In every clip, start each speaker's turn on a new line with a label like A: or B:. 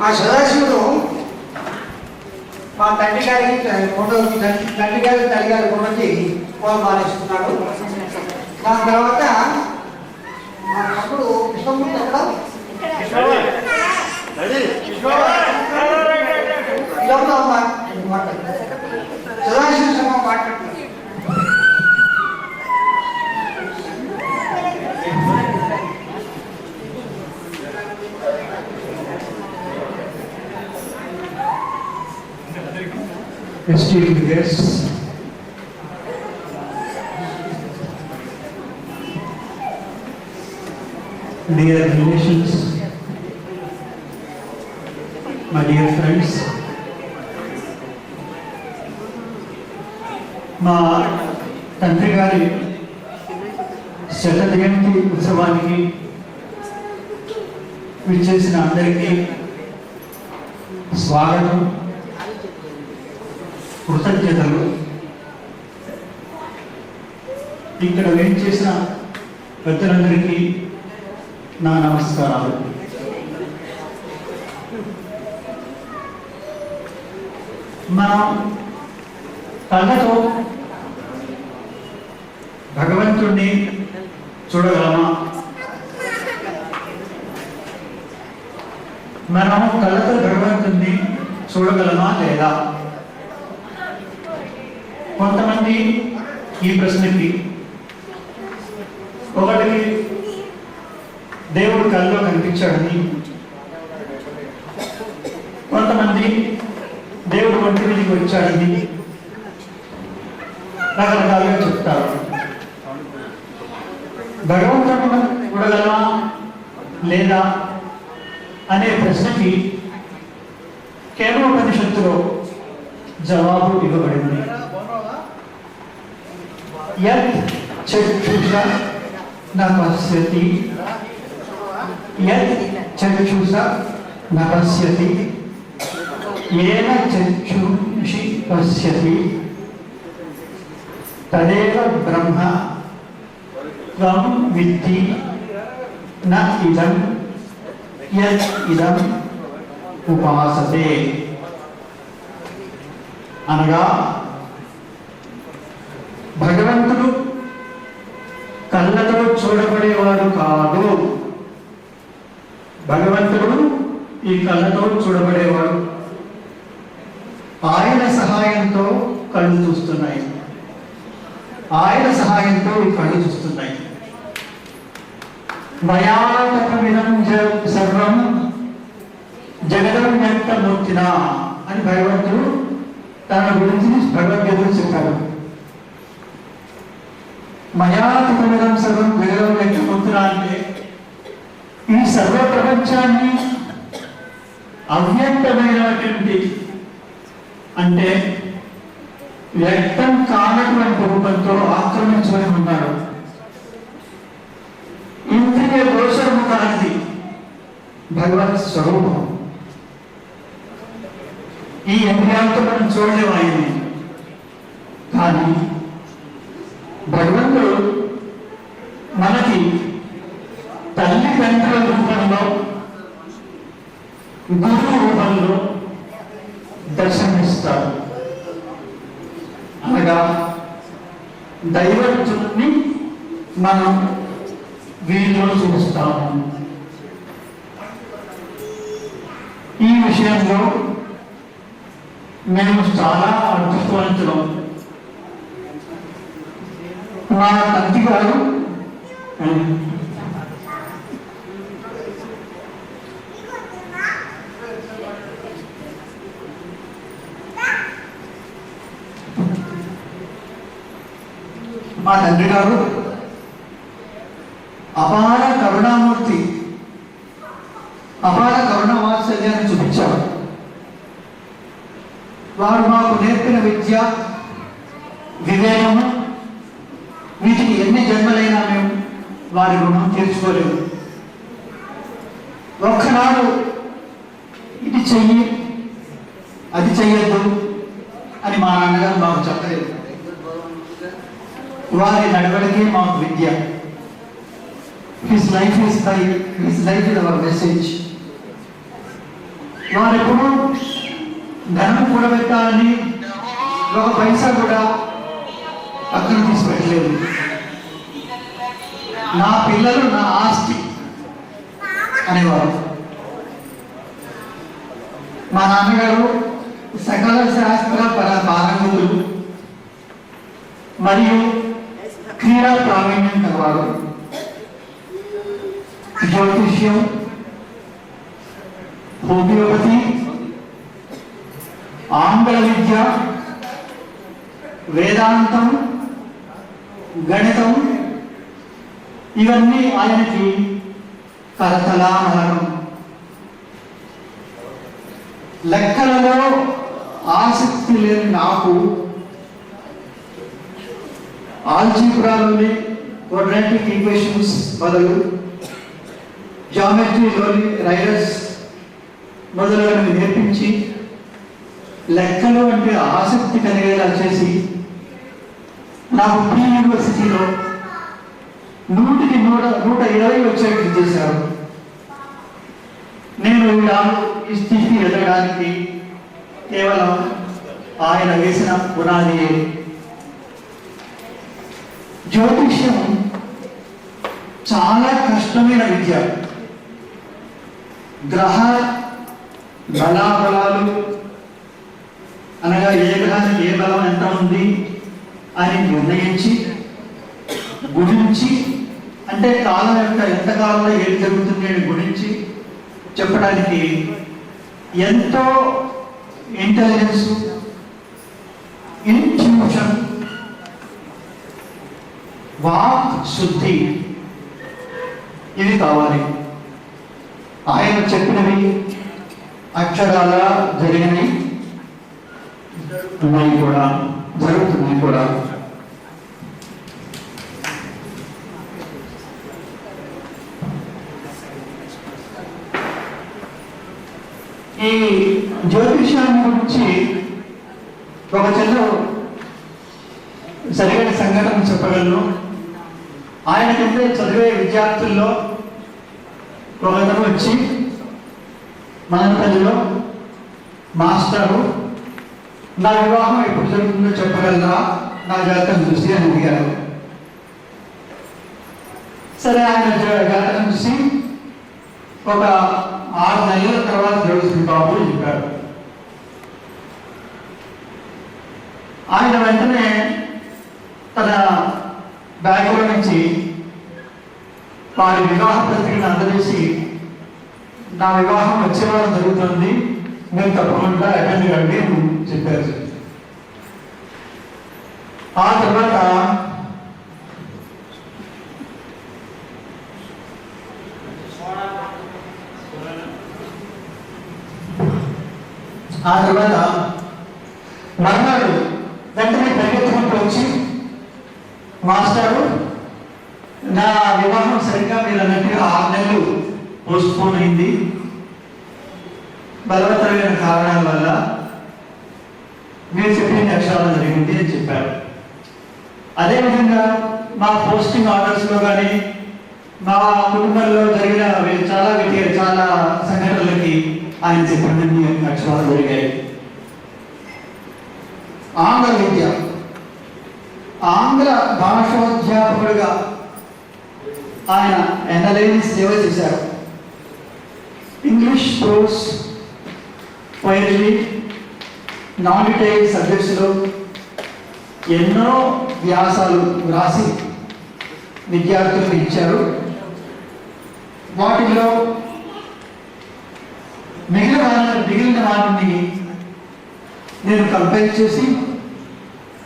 A: ఆ సదాశివుడు మా తండ్రి గారికి ఫోటో తండ్రి గారి తల్లి గారి ఫోటోకి ఫోన్ మానేస్తున్నాడు. దాని తర్వాత మా తమ్ముడు కృష్ణమూర్తి ఎక్కడ సదాశివ సంఘం మాట్లాడుతున్నాడు.
B: Esteemed guests, dear relations, my dear friends, మా తండ్రి గారి శత జయంతి ఉత్సవానికి విచ్చేసిన అందరికీ స్వాగతం, కృతజ్ఞతలు. ఇక్కడ వేయించేసిన పెద్దలందరికీ నా నమస్కారాలు. మనం కళ్ళతో భగవంతుణ్ణి చూడగలమా? మనం కళ్ళతో భగవంతుణ్ణి చూడగలమా లేదా? కొంతమంది ఈ ప్రశ్నకి ఒకటి దేవుడు కళ్ళలో కనిపించాడని, కొంతమంది దేవుడు ఒంటి మీదకి వచ్చాడని రకరకాలుగా చెప్తారు. భగవంతుడు చూడగలమా లేదా అనే ప్రశ్నకి కేనోపనిషత్తులో జవాబు ఇవ్వబడింది. యత్ చక్షుష న పశ్యతి, యత్ చక్షుష న పశ్యతి, ఏన చక్షుషి పశ్యతి తదేవ బ్రహ్మ త్వం విద్ధి న ఇదం యత్ ఇదం ఉపాసతే. అనగా భగవంతుడు కళ్ళతో చూడబడేవాడు కాదు. భగవంతుడు ఈ కళ్ళతో చూడబడేవాడు. ఆయన సహాయంతో కళ్ళు చూస్తున్నాయి, ఆయన సహాయంతో ఈ కళ్ళు చూస్తున్నాయి. మయాతమిదం సర్వం జగదం వ్యక్తమూర్తిన అని భగవంతుడు తన గురించి భగవద్గీతలో చెప్పారు. మయాతమిదం సర్వం జగదం వ్యక్తమూర్తిన అంటే ఈ సర్వ ప్రపంచాన్ని అవ్యక్తమైనటువంటి అంటే వ్యక్తం కానటువంటి రూపంతో ఆక్రమించుకొని ఉన్నాడు. ఇంద్రియ దోషము కానిది భగవత్ స్వరూపం. ఈ ఇంద్రియాలతో మనం చూడలేము ఆయన్ని. కానీ భగవంతుడు మనకి తల్లి తండ్రుల రూపంలో, గురు రూపంలో దర్శనమిస్తాడు. అనగా దైవత్వాన్ని మనం వీరిలో చూస్తాము. ఈ విషయంలో మేము చాలా అదృష్టవంతులం. మా తండ్రి గారు అపార కరుణామూర్తి, అపార కరుణావాత్సల్యాన్ని చూపించారు. వారు మాకు నేర్పిన విద్య, వివేకము, వీటికి ఎన్ని జన్మలైనా మేము వారి రుణం తీర్చుకోలేము. ఒక్కనాడు ఇది చెయ్యి అది చెయ్యొద్దు అని మా నాన్నగారు మాకు చెప్పలేదు. వారి నడవడికే మాకు విద్య. His life is our message. వారెప్పుడు ధనం కూడబెట్టాలని ఒక పైసా కూడా పక్కన తీసుకెట్టలేదు. నా పిల్లలు నా ఆస్తి అనేవారు. మా నాన్నగారు సకల శాస్త్ర పారంగతులు మరియు క్రీడా ప్రావీణ్యం కలవారు. జ్యోతిష్యం, హోమియోపతి, ఆంగ్ల విద్య, వేదాంతం, గణితం ఇవన్నీ ఆయనకి కరతలామలనం. లెక్కలలో ఆసక్తి లేని నాకు ఆల్జీబ్రాలోని క్వాడ్రాటిక్ ఈక్వేషన్స్ బదులు జామెట్రీలోని రైడర్స్ మొదలైనవి నేర్పించి లెక్కలు అంటే ఆసక్తి కలిగేలా చేసి నాకు ప్రీ యూనివర్సిటీలో 100కి 120 వచ్చేట్లు చేశారు. నేను ఈ స్థితికి వెళ్ళడానికి కేవలం ఆయన వేసిన పునాది. జ్యోతిష్యం చాలా కష్టమైన విద్య. గ్రహ బలాబలాలు అనగా ఏ గ్రహానికి ఏ బలం ఎంత ఉంది అని నిర్ణయించి గురించి, అంటే కాలం యొక్క ఎంత కాలంలో ఏది జరుగుతుంది అని గురించి చెప్పడానికి ఎంతో ఇంటెలిజెన్స్, ఇంట్యూషన్, వాక్ శుద్ధి ఇవి కావాలి. ఆయన చెప్పినవి అక్షరాల జరిగినవి ఉన్నాయి కూడా, జరుగుతున్నాయి కూడా. ఈ జ్యోతిష్యాన్ని గురించి ఒక చిన్న సరైన సంఘటన చెప్పగలను. ఆయన కింద చదివే విద్యార్థుల్లో ఒకతను వచ్చి మదనపల్లిలో, మాస్టరు నా వివాహం ఎప్పుడు జరుగుతుందో చెప్పగలరా నా జాతకం చూసి అని అడిగారు. సరే, ఆయన జాతకం చూసి ఒక 6 నెలల తర్వాత జరుగుతుంది బాబు చెప్పారు. ఆయన వెంటనే తన బ్యాగ్లో నుంచి వారి వివాహ పత్రికను అందజేసి, నా వివాహం వచ్చే వారం జరుగుతుంది, మీరు తప్పకుండా అటెండ్ కండి అని చెప్పారు. ఆ తర్వాత మర్నాడు వెంటనే పరిగెత్తుకుంటూ వచ్చి, మాస్టారు నా వివాహం సరిగ్గా మీరు అన్నట్టుగా 6 నెలలు పోస్ట్పోన్ అయింది, బలవత్తరమైన కారణాల వల్ల మీరు చెప్పిన అక్షరాలు జరిగింది అని చెప్పారు. అదేవిధంగా మా పోస్టింగ్ ఆర్డర్స్లో కానీ మా కుటుంబంలో జరిగిన చాలా సంఘటనలకి ఆయన చెప్పిన అక్షరాలు జరిగాయి. ఆంగ్ల విద్య, ఆంగ్ల భాషోధ్యాపకుడిగా ఆయన ఎనలేని సేవ చేశారు. English prose, poetry, non detail సబ్జెక్ట్స్లో ఎన్నో వ్యాసాలు రాసి విద్యార్థులకు ఇచ్చారు. వాటిలో మిగిలిన వాటిని నేను కంపైల్ చేసి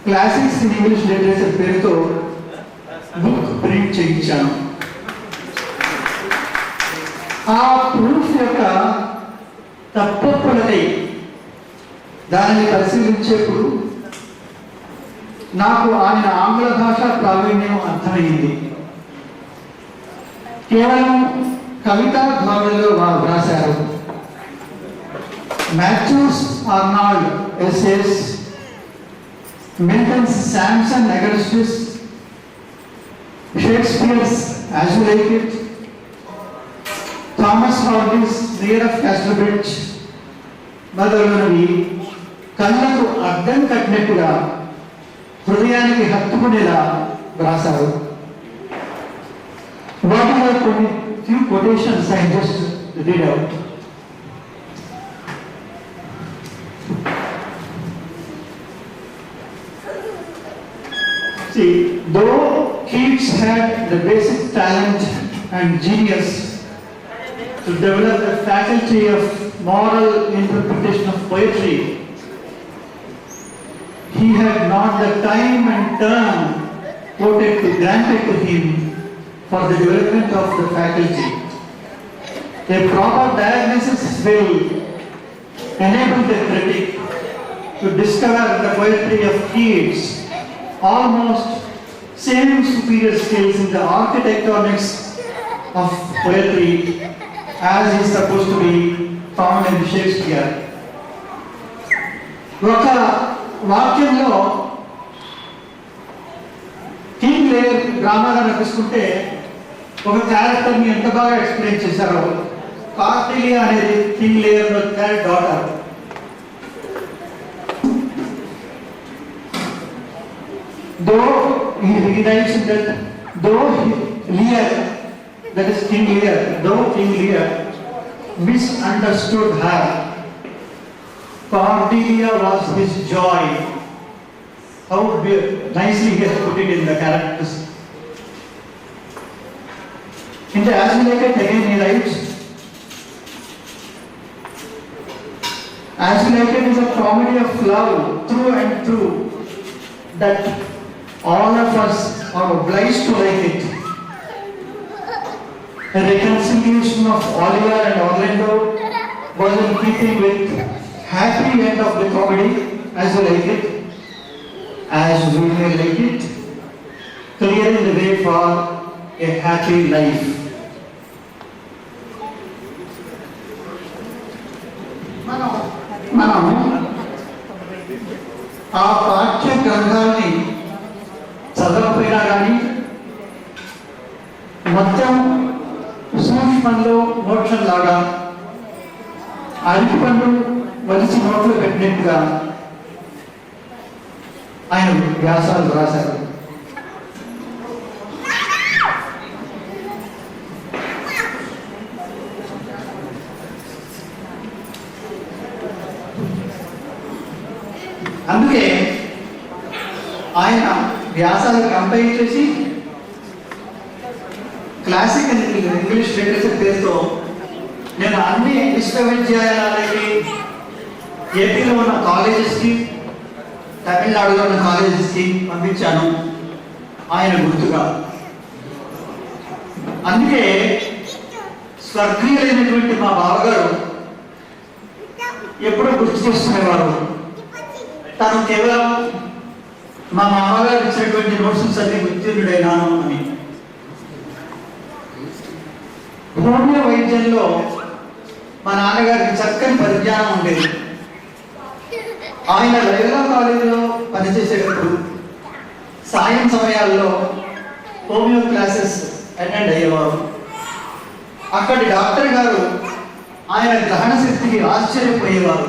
B: క్లాసిక్స్ ఇన్ ఇంగ్లీష్ లిటరేచర్ పేరుతో బుక్ ప్రింట్ చేయించాను. ఆ ప్రూఫ్ యొక్క తప్పొప్పులకై దానిని పరిశీలించేప్పుడు నాకు ఆయన ఆంగ్ల భాష ప్రావీణ్యం అర్థమైంది. కేవలం కవితా ధోరణిలో వారు రాశారు. Matthews Arnold essays, Milton's Samson Augustus, Shakespeare's as you like it, Thomas Hardy's near of Casterbridge, మొదలైనవి కళ్ళకు అర్థం కట్టినట్టుగా హృదయానికి హత్తుకునేలా వ్రాసారు. వాటిలో కొన్ని few quotations I just read out. See, though Keats had the basic talent and genius to develop the faculty of moral interpretation of poetry, he had not the time and term granted to him for the development of the faculty. A proper diagnosis will enable the critic to discover the poetry of Keats almost same superior skills in the architectonics of poetry as is supposed to be found in Shakespeare. ఒక వాక్యంలో king layer డ్రామాగా నటిస్తుంటే ఒక క్యారెక్టర్ని ఎంత బాగా explain చేశారో. Cordelia అనేది king layer daughter. Though he recognized that Lear, that is King Lear, though King Lear misunderstood her, Cordelia was his joy. How nicely he has put it in the characters. In the As We Like It again he writes, As We Like It is a comedy of love through and through, that all of us are obliged to like it. The reconciliation of Oliver and Orlando was in keeping with happy end of the comedy, As We Like It, as we may like it, clearing the way for a happy life. మనం ఆ పాఠ్య గ్రంథాన్ని చదవకపోయినా కానీ మొత్తం సూక్ష్మంలో మోక్షంలాగా అరటిపండు వలిసి నోట్లో పెట్టినట్టుగా ఆయన వ్యాసాలు రాశారు. అందుకే ఆయన వ్యాసాలు కంపైల్ చేసి క్లాసికల్ ఇంగ్లీష్ లిటరేచర్ పేరుతో నేను అన్ని విశ్వవిద్యాలయాలకి, ఏపీలో ఉన్న కాలేజెస్కి, తమిళనాడులో ఉన్న కాలేజెస్కి పంపించాను ఆయన గుర్తుగా. అందుకే స్వర్గీయులైనటువంటి మా బావగారు ఎప్పుడూ గుర్తు చేసుకునేవారు, తను కేవలం మా మామగారు ఇచ్చినటువంటి నోట్స్ అన్ని ఉత్తీర్ణుడైనాను అని. హోమియో వైద్యంలో మా నాన్నగారికి చక్కని పరిజ్ఞానం ఉండేది. ఆయన లైలా కాలేజీలో పనిచేసేటప్పుడు సాయం సమయాల్లో హోమియో క్లాసెస్ అటెండ్ అయ్యేవారు. అక్కడి డాక్టర్ గారు ఆయన గ్రహణ శక్తికి ఆశ్చర్యపోయేవారు.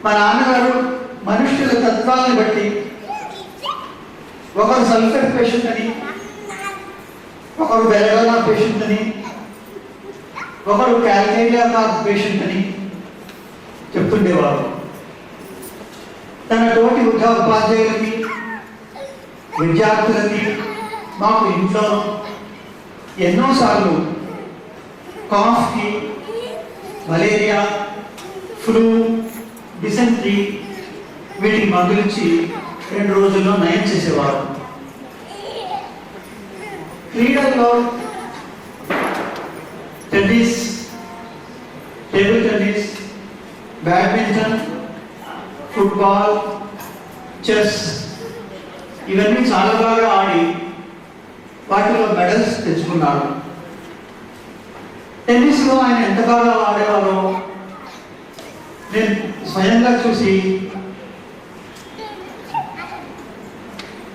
B: మా నాన్నగారు మనుష్యుల తత్వాలను బట్టి ఒకరు సల్ఫర్ పేషెంట్ అని, ఒకరు బెలగోనా పేషెంట్ అని, ఒకరు క్యాల్కేరియా పేషెంట్ అని చెప్తుండేవారు. తన తోటి ఉపాధ్యాయులకి, విద్యార్థులకి, మాకు ఇంట్లో ఎన్నోసార్లు కాఫ్కి, మలేరియా, ఫ్లూ, డిసెంట్రీ వీటికి మందులిచ్చి 2 రోజుల్లో నయం చేసేవారు. క్రీడల్లో tennis, table tennis, badminton, football, chess ఇవన్నీ చాలా బాగా ఆడి వాటిలో మెడల్స్ తెచ్చుకున్నారు. టెన్నిస్లో ఆయన ఎంత బాగా ఆడేవారో నేను స్వయంగా చూసి,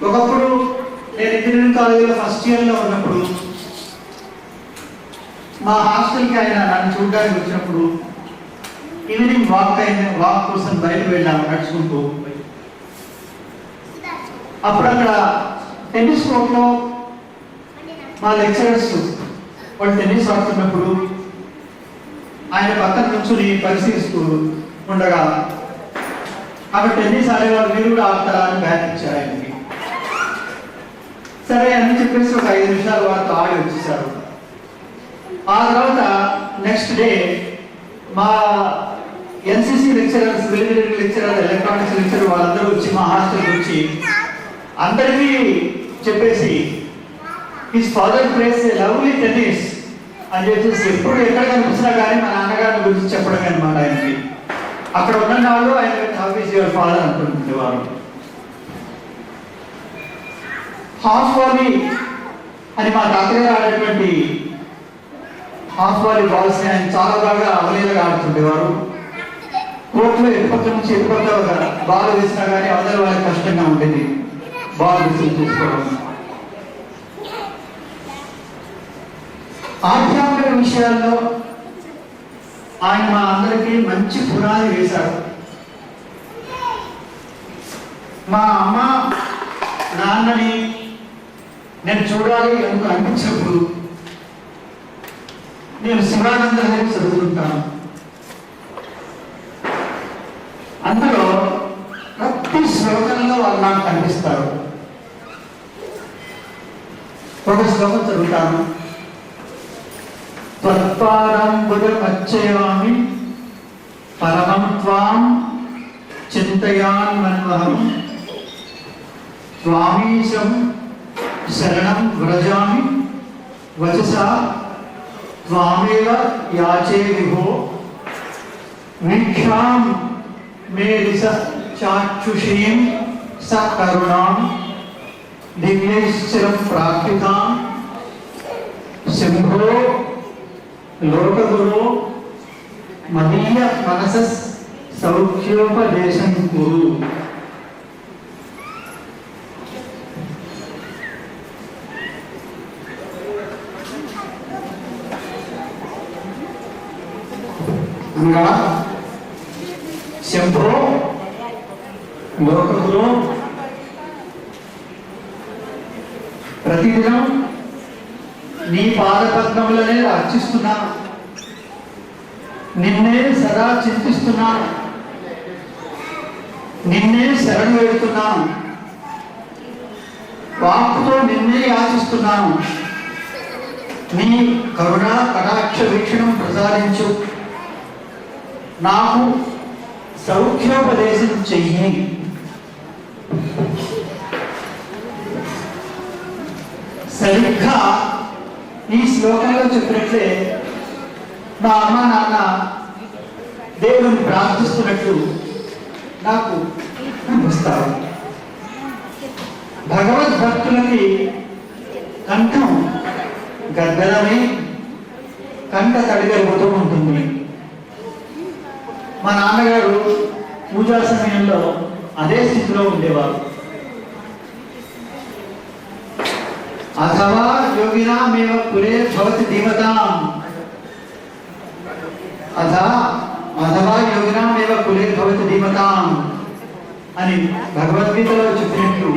B: ఒకప్పుడు నేను ఇంజనీరింగ్ కాలేజీలో ఫస్ట్ ఇయర్లో ఉన్నప్పుడు మా హాస్టల్కి ఆయన నన్ను చూడడానికి వచ్చినప్పుడు ఈవినింగ్ వాక్ కోసం బయటకు వెళ్ళాము నడుచుకుంటూ. అప్పుడు అక్కడ టెన్నిస్ కోర్ట్లో మా లెక్చరర్స్ వాళ్ళు టెన్నిస్ ఆడుతున్నప్పుడు ఆయన పక్కన నుంచుని పరిశీలిస్తూ ఉండగా అక్కడ టెన్నిస్ ఆడేవాళ్ళు మీరు కూడా ఆడతారా అని బ్యాట్ ఇచ్చారు ఆయనకి. సరే అని చెప్పేసి ఒక 5 నిమిషాలు వాళ్ళతో ఆడి వచ్చేసారు. ఆ తర్వాత నెక్స్ట్ డే మా NCC lecturers, military lecturer, electronics lecturer వాళ్ళందరూ వచ్చి మా హాస్టల్కి వచ్చి అందరికీ చెప్పేసి his father place a lovely tennis అని చెప్పేసి ఎప్పుడు ఎక్కడ కనిపించినా కానీ మా నాన్నగారిని గురించి చెప్పడం అనమాట ఆయనకి. అక్కడ ఉన్న వాళ్ళు ఆయన ఆఫీస్ యువర్ ఫాదర్ అంటుండేవారు. హాఫ్ వాలీ అని మా తాతగారు ఆడేటువంటి హాఫ్ వాలీ బాల్స్ ఆయన చాలా బాగా అవలీలగా ఆడుతుండేవారు. కోర్టులో ఎటుపక్క నుంచి ఎటుపక్క ఒక బాల్ వేసినా కానీ అవతల వాళ్ళకి కష్టంగా ఉండేది బాల్ రిసీవ్ చేసుకోవడం. ఆధ్యాత్మిక విషయాల్లో ఆయన మా అందరికీ మంచి పునాది వేశారు. మా అమ్మ నాన్నని నేను చూడాలి అని అనిపించినప్పుడు నేను శివానంద లహరి చదువుకుంటాను. అందులో ప్రతి శ్లోకంలో వాళ్ళు నాకు కనిపిస్తారు. ఒక శ్లోకం చదువుతాను. త్వత్పాదాంబుజమర్చయామి పరమం త్వాం చింతయాన్మన్వహం త్వామీశం శరణం వ్రజామి వచసా త్వామేవ యాచే విభో వీక్షాం మే దిశ చాక్షుషీం స కరుణాం దివ్యైశ్చరం ప్రాప్తితాం శంభో లోకగురో మదీయ మనస సౌఖ్యోపదేశం కురు. అనగా శంభో లోకగురో ప్రతిదినం నీ పాదపద్మములనే అర్చిస్తున్నాను, నిన్నే సదా చింతిస్తున్నాను, నిన్నే శరణు వేడుతున్నాను, వాక్కుతో నిన్నే యాచిస్తున్నాను. నీ కరుణా కటాక్ష వీక్షణం ప్రసాదించు, నాకు సౌఖ్యోపదేశం చెయ్యి. సరిగ్గా ఈ శ్లోకంలో చెప్పినట్లే మా అమ్మ నాన్న దేవుని ప్రార్థిస్తున్నట్లు నాకు అనిపిస్తారు. భగవద్భక్తులకి కంఠం గద్దలమే కంఠ తడిగలుగుతూ ఉంటుంది. మా నాన్నగారు పూజా సమయంలో అదే స్థితిలో ఉండేవారు. అథవా యోగినామేవ కులే భవతి ధీమతాం, అథవా యోగినామేవ కులే భవతి ధీమతాం అని భగవద్గీతలో చెప్పినట్లు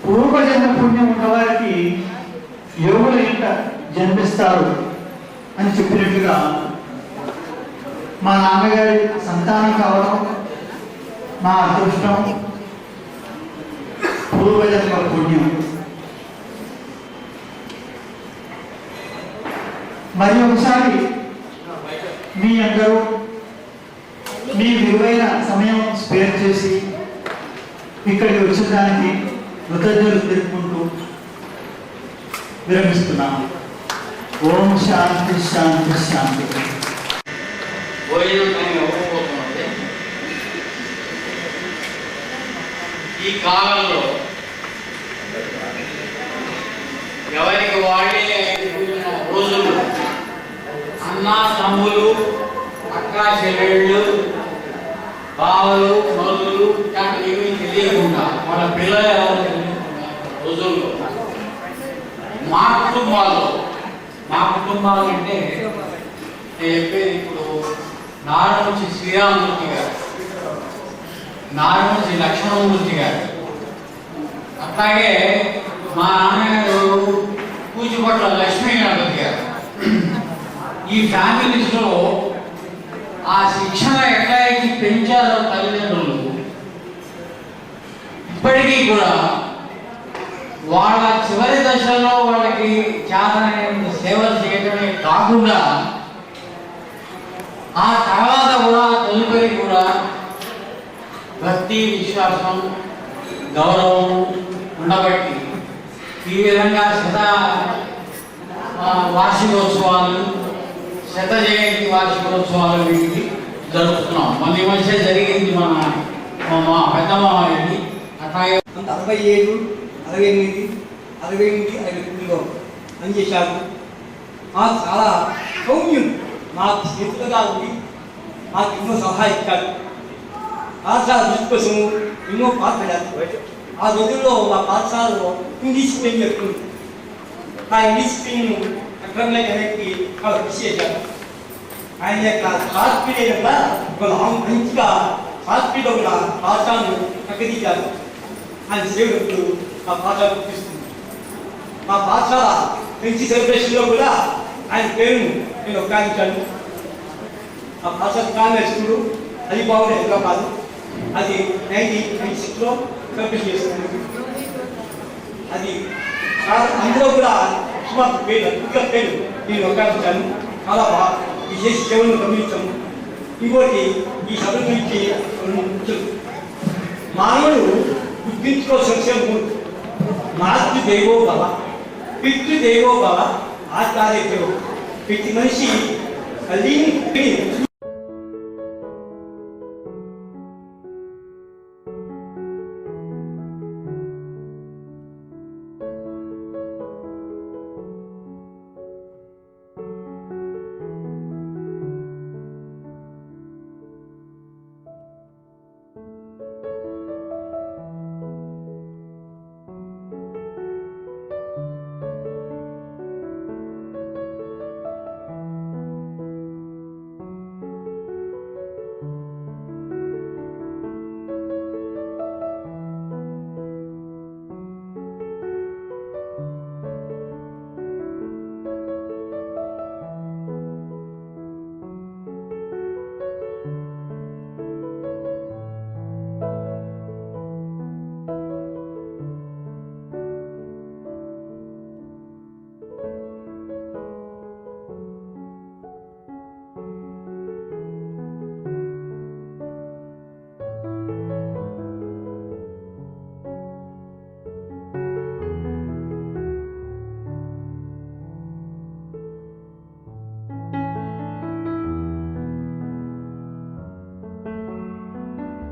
B: పూర్వజన్మ పుణ్యం ఉన్నవారికి యోగుల ఇంట జన్మిస్తారు అని చెప్పినట్టుగా మా నాన్నగారి సంతానం కావడం మా అదృష్టం, పూర్వజన్మ పుణ్యం. మరి ఒకసారి మీ అందరూ మీ విలువైన సమయం స్పేర్ చేసి ఇక్కడికి వచ్చిన దానికి కృతజ్ఞతలు తెలుపుకుంటూ విరమిస్తున్నాము. ఓం శాంతి శాంతి శాంతి.
C: ఈ కాలంలో ఎవరికి వాళ్ళే రోజులు అన్నా తమ్ములు అక్కా చెల్లెళ్ళు బావలు మరుదులు ఏమీ తెలియకుండా వాళ్ళ పిల్లలు ఎవరు తెలియకుండా రోజుల్లో మా కుటుంబాలు అంటే నేను చెప్పేది ఇప్పుడు నారముచి శ్రీరామమూర్తి గారు, నారముచి లక్ష్మణమూర్తి గారు, అట్లాగే మా నాన్నగారు పూచిపట్ల లక్ష్మీ గణపతి గారు. ఈ ఫ్యామిలీస్లో ఆ శిక్షణ ఎట్లయితే పెంచారో తల్లిదండ్రులు ఇప్పటికీ కూడా వాళ్ళ చివరి దశలో వాళ్ళకి చేతనైన సేవలు చేయడమే కాకుండా ఆ తర్వాత కూడా తదుపరి కూడా భక్తి, విశ్వాసం, గౌరవం ఉండబట్టి ఈ విధంగా వార్షికోత్సవాలు, శత జయంతి వార్షికోత్సవాలు వీటికి జరుపుతున్నాం. మళ్ళీ మధ్య జరిగింది మా పెద్దమ్మాయి. అట్లాగే
D: 67, 68, 68, 69 పనిచేశారు. మాకు చాలా సౌమ్యం, మాకు చేతులుగా ఉండి మాకు ఎన్నో సలహా ఇచ్చారు. పాఠశాల దృష్టి కోసము ఎన్నో పాల్పడారు. ఆ రోజుల్లో మా పాఠశాలలో ఇంగ్లీష్ మీడియం చెప్తుంది. ఆ ఇంగ్లీష్ మీడియం అక్రమంగా వెనక్కి వాళ్ళు కృషి చేశారు. ఆయన యొక్క షార్ట్ పీరియడ్ కూడా ఒక మంచిగా షార్ట్ పీరియడ్ కూడా పాఠశాలను ప్రకటించారు. ఆయన సేవకులు మా పాఠశాల గుర్తిస్తుంది. మా పాఠశాల మంచి సెలబ్రేషన్లో కూడా ఆయన పేరును నేను ఉపయోగించాను. ఆ పాఠశాల కాన్వెంట్ స్కూల్ అది బాగుంది హైదరాబాద్. అది 1996లో సెలబ్రేషన్ చేస్తుంది. అది అందులో కూడా సుమారు పేరు నేను ఉపయోగించాను. చాలా బాగా విశేష సేవలను గమనించాము. ఇంకోటి ఈ సభ గురించి మానవుడు గుర్తించుకోవాల్సిన మాతృదేవో భవ, పితృదేవో భవ, ఆచార్య దేవో. ప్రతి మనిషి తల్లిని